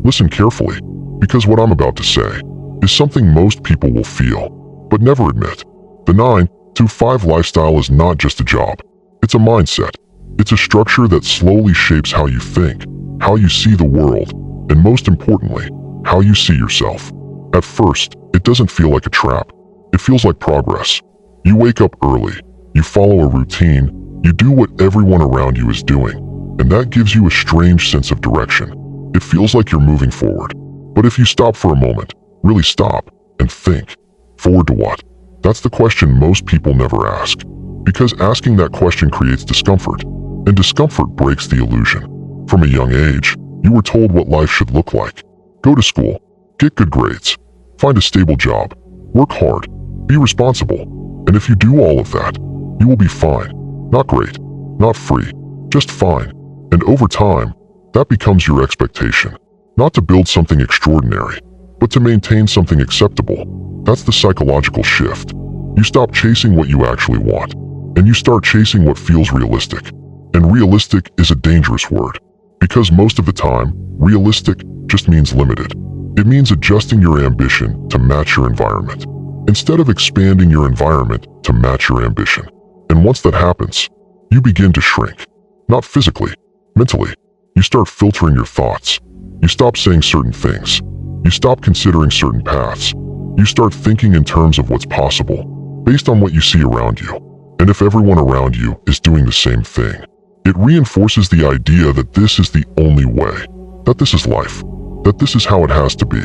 Listen carefully, because what I'm about to say is something most people will feel, but never admit. The 9-to-5 lifestyle is not just a job. It's a mindset. It's a structure that slowly shapes how you think, how you see the world, and most importantly, how you see yourself. At first, it doesn't feel like a trap. It feels like progress. You wake up early, you follow a routine, you do what everyone around you is doing, and that gives you a strange sense of direction. It feels like you're moving forward. But if you stop for a moment, really stop, and think, forward to what? That's the question most people never ask. Because asking that question creates discomfort, and discomfort breaks the illusion. From a young age, you were told what life should look like. Go to school, get good grades, find a stable job, work hard, be responsible, and if you do all of that, you will be fine. Not great, not free, just fine. And over time, that becomes your expectation. Not to build something extraordinary, but to maintain something acceptable. That's the psychological shift. You stop chasing what you actually want, and you start chasing what feels realistic. And realistic is a dangerous word, because most of the time, realistic just means limited. It means adjusting your ambition to match your environment, instead of expanding your environment to match your ambition. And once that happens, you begin to shrink. Not physically, mentally. You start filtering your thoughts. You stop saying certain things. You stop considering certain paths. You start thinking in terms of what's possible, based on what you see around you. And if everyone around you is doing the same thing, it reinforces the idea that this is the only way, that this is life, that this is how it has to be.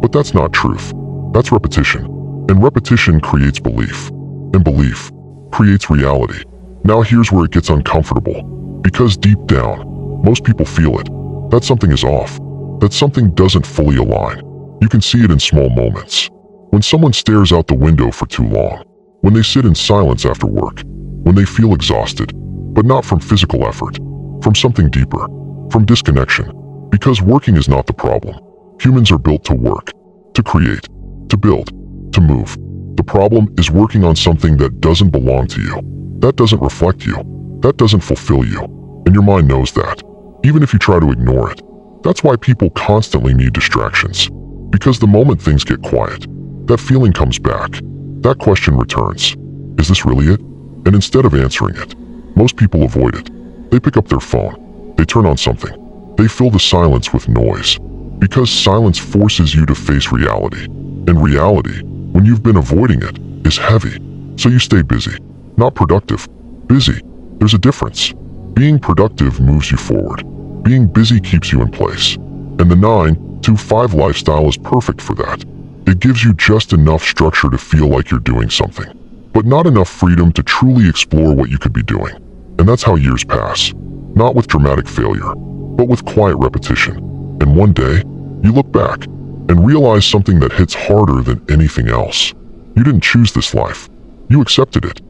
But that's not truth. That's repetition. And repetition creates belief. And belief creates reality. Now here's where it gets uncomfortable. Because deep down, most people feel it. That something is off. That something doesn't fully align. You can see it in small moments. When someone stares out the window for too long. When they sit in silence after work. When they feel exhausted. But not from physical effort. From something deeper. From disconnection. Because working is not the problem. Humans are built to work. To create. To build. To move. The problem is working on something that doesn't belong to you. That doesn't reflect you. That doesn't fulfill you. And your mind knows that. Even if you try to ignore it. That's why people constantly need distractions. Because the moment things get quiet, that feeling comes back. That question returns. Is this really it? And instead of answering it, most people avoid it. They pick up their phone. They turn on something. They fill the silence with noise. Because silence forces you to face reality. And reality, when you've been avoiding it, is heavy. So you stay busy. Not productive. Busy. There's a difference. Being productive moves you forward. Being busy keeps you in place. And the 9-to-5 lifestyle is perfect for that. It gives you just enough structure to feel like you're doing something, but not enough freedom to truly explore what you could be doing. And that's how years pass. Not with dramatic failure, but with quiet repetition. And one day, you look back and realize something that hits harder than anything else. You didn't choose this life. You accepted it.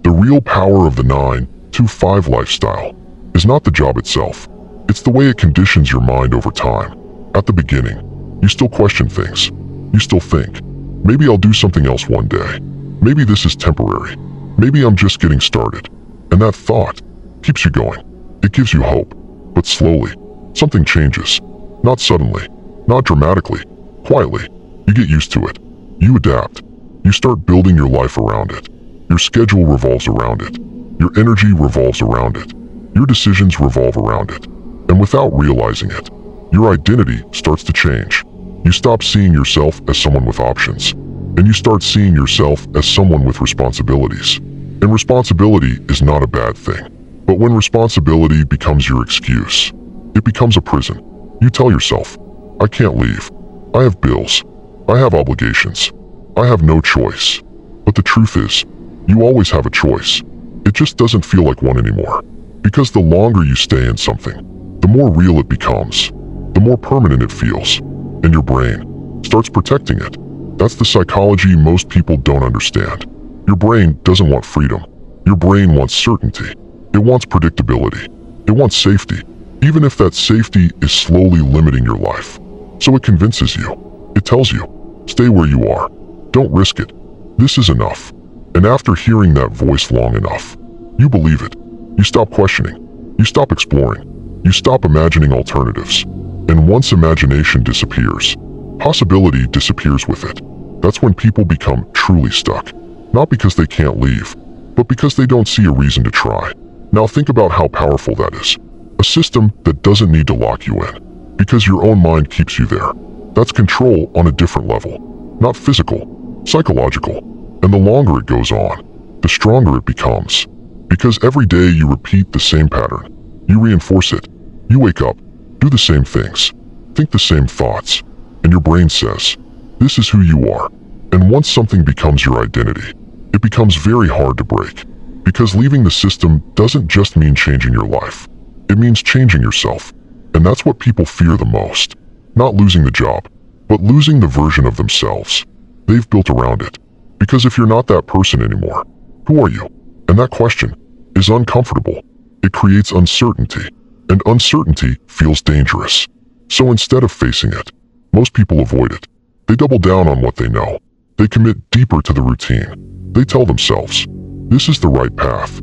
The real power of the 9-to-5 lifestyle is not the job itself. It's the way it conditions your mind over time. At the beginning, you still question things. You still think, maybe I'll do something else one day. Maybe this is temporary. Maybe I'm just getting started. And that thought keeps you going. It gives you hope. But slowly, something changes. Not suddenly, not dramatically, quietly. You get used to it. You adapt. You start building your life around it. Your schedule revolves around it. Your energy revolves around it. Your decisions revolve around it. And without realizing it, your identity starts to change. You stop seeing yourself as someone with options, and you start seeing yourself as someone with responsibilities. And responsibility is not a bad thing. But when responsibility becomes your excuse, it becomes a prison. You tell yourself, I can't leave. I have bills. I have obligations. I have no choice. But the truth is, you always have a choice. It just doesn't feel like one anymore. Because the longer you stay in something, the more real it becomes, the more permanent it feels, and your brain starts protecting it. That's the psychology most people don't understand. Your brain doesn't want freedom. Your brain wants certainty. It wants predictability. It wants safety, even if that safety is slowly limiting your life. So it convinces you. It tells you, stay where you are. Don't risk it. This is enough. And after hearing that voice long enough, you believe it. You stop questioning. You stop exploring. You stop imagining alternatives. And once imagination disappears, possibility disappears with it. That's when people become truly stuck. Not because they can't leave, but because they don't see a reason to try. Now think about how powerful that is. A system that doesn't need to lock you in, because your own mind keeps you there. That's control on a different level. Not physical, psychological. And the longer it goes on, the stronger it becomes. Because every day you repeat the same pattern. You reinforce it. You wake up, do the same things, think the same thoughts, and your brain says, this is who you are. And once something becomes your identity, it becomes very hard to break. Because leaving the system doesn't just mean changing your life. It means changing yourself. And that's what people fear the most. Not losing the job, but losing the version of themselves they've built around it. Because if you're not that person anymore, who are you? And that question is uncomfortable. It creates uncertainty, and uncertainty feels dangerous. So instead of facing it, most people avoid it. They double down on what they know. They commit deeper to the routine. They tell themselves, this is the right path,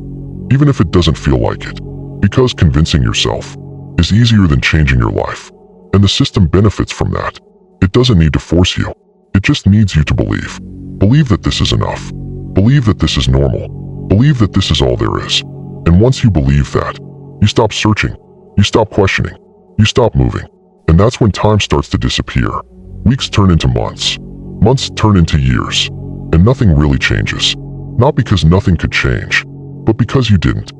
even if it doesn't feel like it. Because convincing yourself is easier than changing your life. And the system benefits from that. It doesn't need to force you. It just needs you to believe. Believe that this is enough. Believe that this is normal. Believe that this is all there is. And once you believe that, you stop searching. You stop questioning. You stop moving. And that's when time starts to disappear. Weeks turn into months. Months turn into years. And nothing really changes. Not because nothing could change, but because you didn't.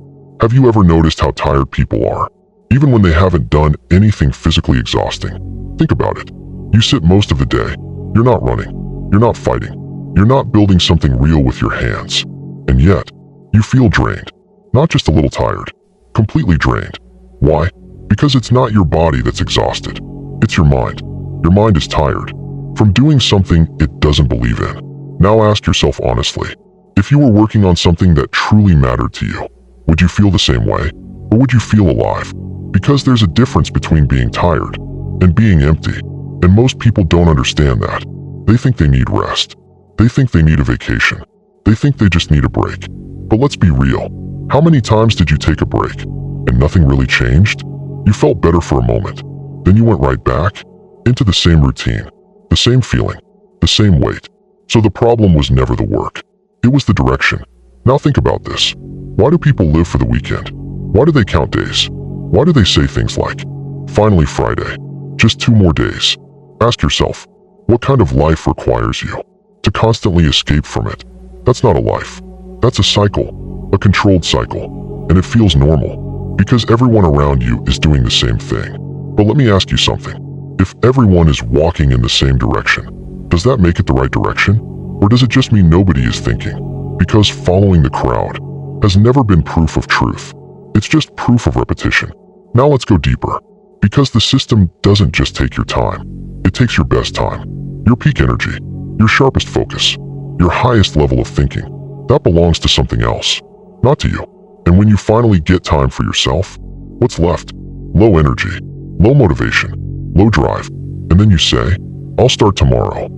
Have you ever noticed how tired people are, even when they haven't done anything physically exhausting? Think about it. You sit most of the day. You're not running. You're not fighting. You're not building something real with your hands. And yet, you feel drained. Not just a little tired. Completely drained. Why? Because it's not your body that's exhausted. It's your mind. Your mind is tired from doing something it doesn't believe in. Now ask yourself honestly, if you were working on something that truly mattered to you, would you feel the same way? Or would you feel alive? Because there's a difference between being tired and being empty. And most people don't understand that. They think they need rest. They think they need a vacation. They think they just need a break. But let's be real. How many times did you take a break and nothing really changed? You felt better for a moment. Then you went right back into the same routine, the same feeling, the same weight. So the problem was never the work. It was the direction. Now think about this. Why do people live for the weekend? Why do they count days? Why do they say things like, finally Friday, just 2 more days? Ask yourself, what kind of life requires you to constantly escape from it? That's not a life. That's a cycle, a controlled cycle, and it feels normal because everyone around you is doing the same thing. But let me ask you something. If everyone is walking in the same direction, does that make it the right direction? Or does it just mean nobody is thinking? Because following the crowd has never been proof of truth. It's just proof of repetition. Now let's go deeper. Because the system doesn't just take your time. It takes your best time, your peak energy, your sharpest focus, your highest level of thinking. That belongs to something else, not to you. And when you finally get time for yourself, what's left? Low energy, low motivation, low drive. And then you say, I'll start tomorrow.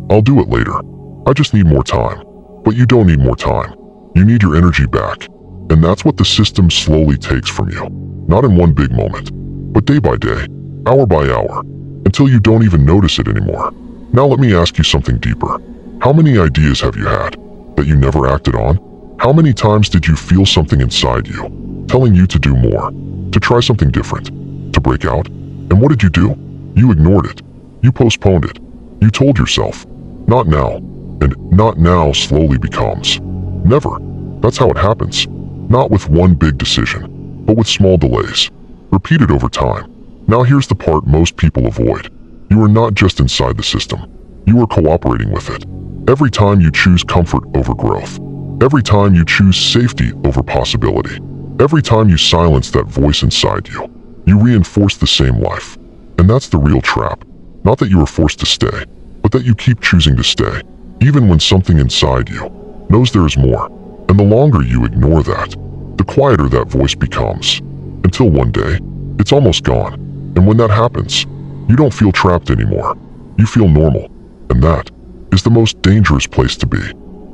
I'll do it later. I just need more time. But you don't need more time. You need your energy back. And that's what the system slowly takes from you. Not in one big moment, but day by day, hour by hour, until you don't even notice it anymore. Now let me ask you something deeper. How many ideas have you had that you never acted on? How many times did you feel something inside you, telling you to do more, to try something different, to break out? And what did you do? You ignored it. You postponed it. You told yourself, not now. And not now slowly becomes never. That's how it happens. Not with one big decision, but with small delays, repeated over time. Now here's the part most people avoid. You are not just inside the system. You are cooperating with it. Every time you choose comfort over growth. Every time you choose safety over possibility. Every time you silence that voice inside you, you reinforce the same life. And that's the real trap. Not that you are forced to stay, but that you keep choosing to stay, even when something inside you knows there is more. And the longer you ignore that, the quieter that voice becomes. Until one day, it's almost gone. And when that happens, you don't feel trapped anymore. You feel normal. And that is the most dangerous place to be.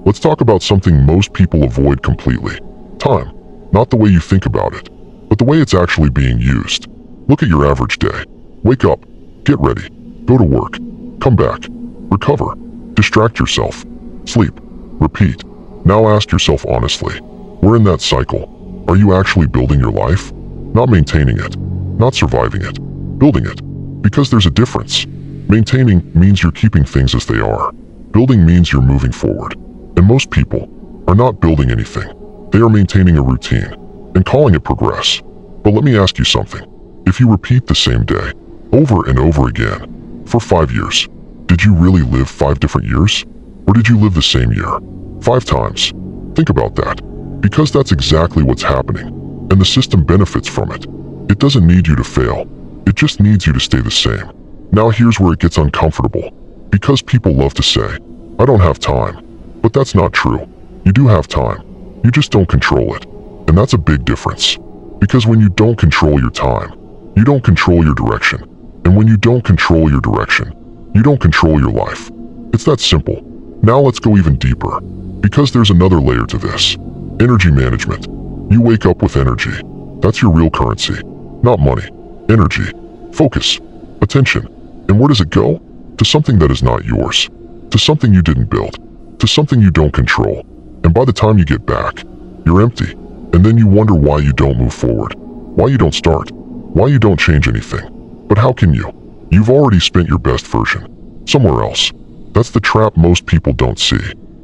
Let's talk about something most people avoid completely. Time. Not the way you think about it, but the way it's actually being used. Look at your average day. Wake up, Get ready. Go to work. Come back. Recover. Distract yourself. Sleep. Repeat. Now ask yourself honestly. We're in that cycle. Are you actually building your life? Not maintaining it. Not surviving it. Building it. Because there's a difference. Maintaining means you're keeping things as they are. Building means you're moving forward. And most people are not building anything. They are maintaining a routine and calling it progress. But let me ask you something. If you repeat the same day over and over again for 5 years, did you really live 5 different years? Or did you live the same year 5 times? Think about that. Because that's exactly what's happening. And the system benefits from it. It doesn't need you to fail. It just needs you to stay the same. Now here's where it gets uncomfortable. Because people love to say, I don't have time. But that's not true. You do have time. You just don't control it. And that's a big difference. Because when you don't control your time, you don't control your direction. And when you don't control your direction, you don't control your life. It's that simple. Now let's go even deeper. Because there's another layer to this. Energy management. You wake up with energy. That's your real currency. Not money. Energy. Focus. Attention. And where does it go? To something that is not yours. To something you didn't build. To something you don't control. And by the time you get back, you're empty. And then you wonder why you don't move forward. Why you don't start. Why you don't change anything. But how can you? You've already spent your best version. Somewhere else. That's the trap most people don't see.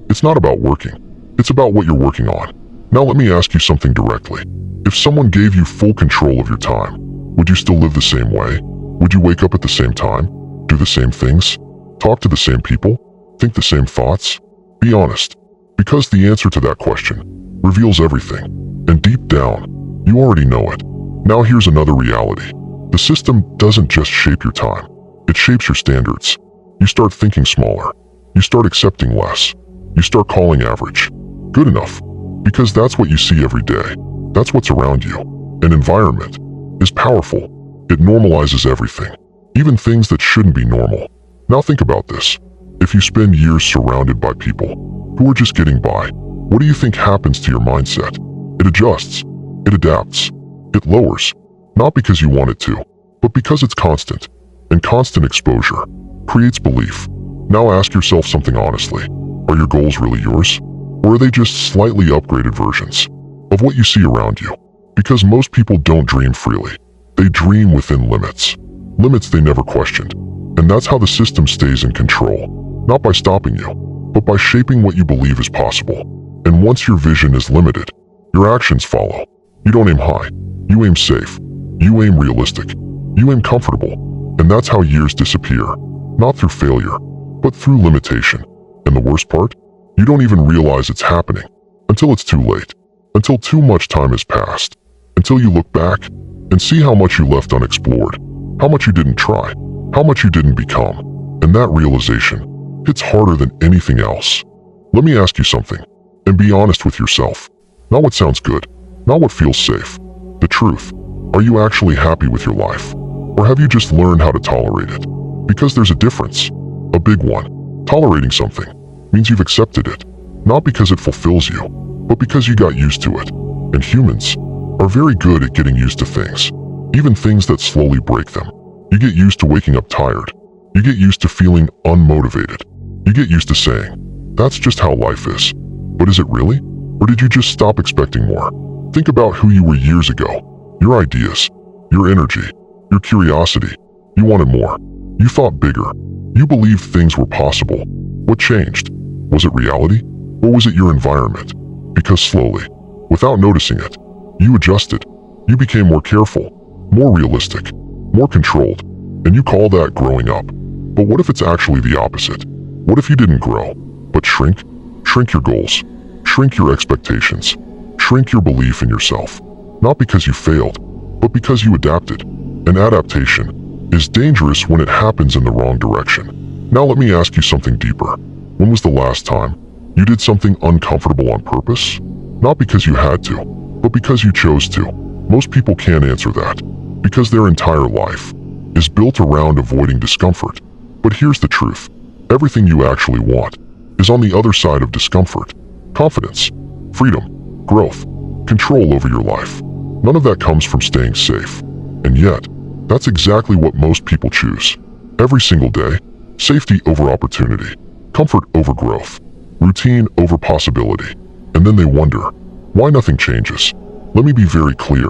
It's not about working. It's about what you're working on. Now let me ask you something directly. If someone gave you full control of your time, would you still live the same way? Would you wake up at the same time? Do the same things? Talk to the same people? Think the same thoughts? Be honest. Because the answer to that question reveals everything. And deep down, you already know it. Now here's another reality. The system doesn't just shape your time. It shapes your standards. You start thinking smaller. You start accepting less. You start calling average good enough. Because that's what you see every day. That's what's around you. An environment is powerful. It normalizes everything. Even things that shouldn't be normal. Now think about this. If you spend years surrounded by people who are just getting by, what do you think happens to your mindset? It adjusts. It adapts. It lowers. Not because you want it to, but because it's constant. And constant exposure creates belief. Now ask yourself something honestly. Are your goals really yours? Or are they just slightly upgraded versions of what you see around you? Because most people don't dream freely. They dream within limits. Limits they never questioned. And that's how the system stays in control. Not by stopping you, but by shaping what you believe is possible. And once your vision is limited, your actions follow. You don't aim high. You aim safe. You aim realistic. You aim comfortable. And that's how years disappear. Not through failure, but through limitation. And the worst part? You don't even realize it's happening until it's too late. Until too much time has passed. Until you look back and see how much you left unexplored. How much you didn't try. How much you didn't become. And that realization hits harder than anything else. Let me ask you something. And be honest with yourself. Not what sounds good. Not what feels safe. The truth. Are you actually happy with your life? Or have you just learned how to tolerate it? Because there's a difference. A big one. Tolerating something means you've accepted it. Not because it fulfills you, but because you got used to it. And humans are very good at getting used to things. Even things that slowly break them. You get used to waking up tired. You get used to feeling unmotivated. You get used to saying, that's just how life is. But is it really? Or did you just stop expecting more? Think about who you were years ago. Your ideas. Your energy. Your curiosity. You wanted more. You thought bigger. You believed things were possible. What changed? Was it reality? Or was it your environment? Because slowly, without noticing it, you adjusted. You became more careful, more realistic, more controlled. And you call that growing up. But what if it's actually the opposite? What if you didn't grow, but shrink? Shrink your goals. Shrink your expectations. Shrink your belief in yourself. Not because you failed, but because you adapted. And adaptation is dangerous when it happens in the wrong direction. Now let me ask you something deeper. When was the last time you did something uncomfortable on purpose? Not because you had to, but because you chose to. Most people can't answer that, because their entire life is built around avoiding discomfort. But here's the truth. Everything you actually want is on the other side of discomfort. Confidence, freedom, growth, control over your life. None of that comes from staying safe. And yet, that's exactly what most people choose. Every single day, safety over opportunity, comfort over growth, routine over possibility. And then they wonder, why nothing changes? Let me be very clear.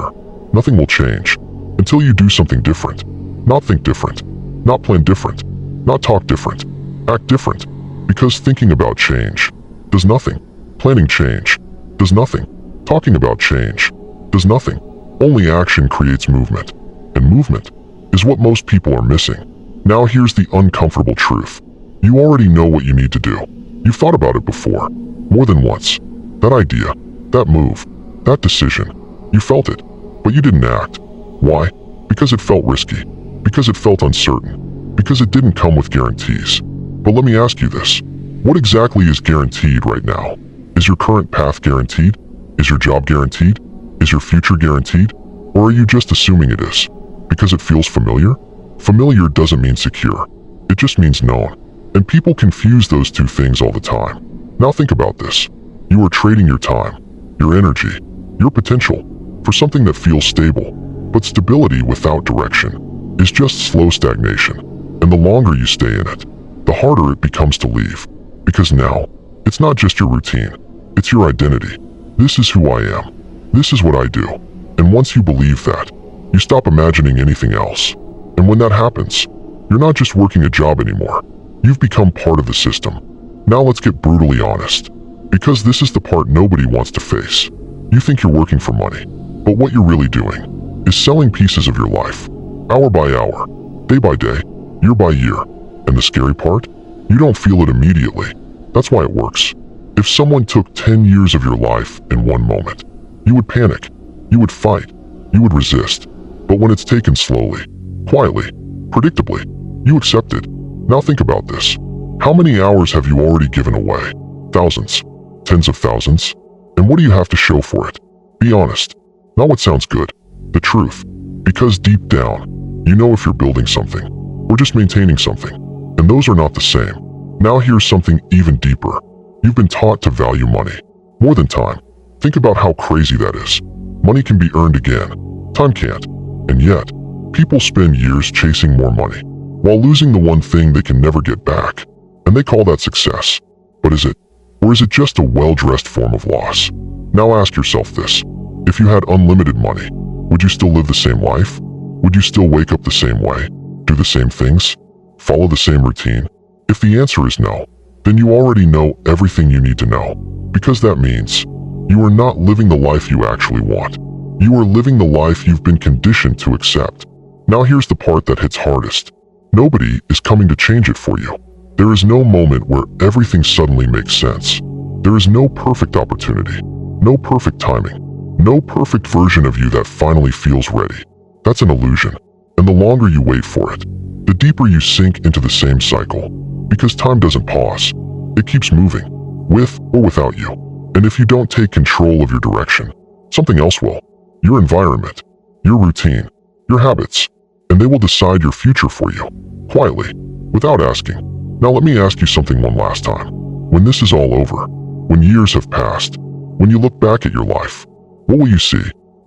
Nothing will change until you do something different. Not think different, not plan different, not talk different, act different. Because thinking about change does nothing. Planning change does nothing. Talking about change does nothing. Only action creates movement, and movement is what most people are missing. Now here's the uncomfortable truth. You already know what you need to do. You've thought about it before, more than once. That idea, that move, that decision, you felt it, but you didn't act. Why? Because it felt risky, because it felt uncertain, because it didn't come with guarantees. But let me ask you this. What exactly is guaranteed right now? Is your current path guaranteed? Is your job guaranteed? Is your future guaranteed? Or are you just assuming it is? Because it feels familiar? Familiar doesn't mean secure. It just means known. And people confuse those two things all the time. Now think about this. You are trading your time, your energy, your potential for something that feels stable. But stability without direction is just slow stagnation. And the longer you stay in it, the harder it becomes to leave. Because now, it's not just your routine, it's your identity. This is who I am. This is what I do. And once you believe that, you stop imagining anything else. And when that happens, you're not just working a job anymore. You've become part of the system. Now let's get brutally honest. Because this is the part nobody wants to face. You think you're working for money, but what you're really doing is selling pieces of your life, hour by hour, day by day, year by year. And the scary part? You don't feel it immediately. That's why it works. If someone took 10 years of your life in one moment, you would panic, you would fight, you would resist. But when it's taken slowly, quietly, predictably, you accept it. Now think about this. How many hours have you already given away? Thousands, tens of thousands? And what do you have to show for it? Be honest. Not what sounds good, the truth. Because deep down, you know if you're building something, or just maintaining something. And those are not the same. Now here's something even deeper. You've been taught to value money, more than time. Think about how crazy that is. Money can be earned again. Time can't. And yet, people spend years chasing more money, while losing the one thing they can never get back. And they call that success. But is it? Or is it just a well-dressed form of loss? Now ask yourself this. If you had unlimited money, would you still live the same life? Would you still wake up the same way? Do the same things? Follow the same routine? If the answer is no, then you already know everything you need to know. Because that means you are not living the life you actually want. You are living the life you've been conditioned to accept. Now here's the part that hits hardest. Nobody is coming to change it for you. There is no moment where everything suddenly makes sense. There is no perfect opportunity, no perfect timing, no perfect version of you that finally feels ready. That's an illusion. And the longer you wait for it, the deeper you sink into the same cycle. Because time doesn't pause. It keeps moving, with or without you. And if you don't take control of your direction, something else will. Your environment, your routine, your habits. And they will decide your future for you, quietly, without asking. Now let me ask you something one last time. When this is all over, when years have passed, when you look back at your life, what will you see?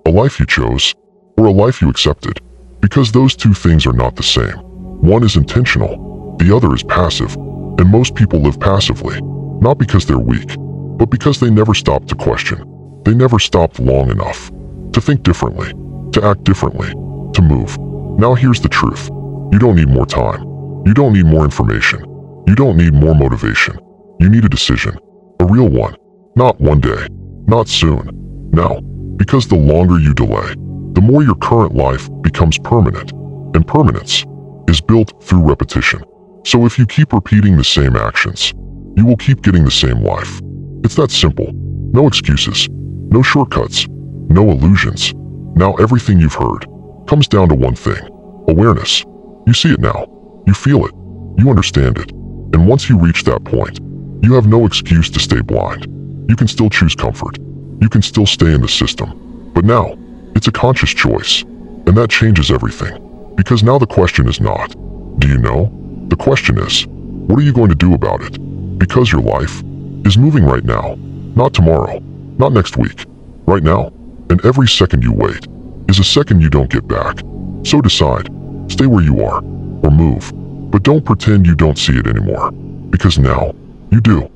A life you chose, or a life you accepted? Because those two things are not the same. One is intentional, the other is passive. And most people live passively, not because they're weak, but because they never stopped to question. They never stopped long enough to think differently, to act differently, to move. Now here's the truth. You don't need more time. You don't need more information. You don't need more motivation. You need a decision. A real one. Not one day. Not soon. Now. Because the longer you delay, the more your current life becomes permanent. And permanence is built through repetition. So if you keep repeating the same actions, you will keep getting the same life. It's that simple. No excuses. No shortcuts. No illusions. Now everything you've heard comes down to one thing. Awareness. You see it now. You feel it. You understand it. And once you reach that point, you have no excuse to stay blind. You can still choose comfort. You can still stay in the system. But now, it's a conscious choice. And that changes everything. Because now the question is not, do you know? The question is, what are you going to do about it? Because your life is moving right now. Not tomorrow. Not next week. Right now. And every second you wait is a second you don't get back. So decide. Stay where you are. Or move. But don't pretend you don't see it anymore. Because now, you do.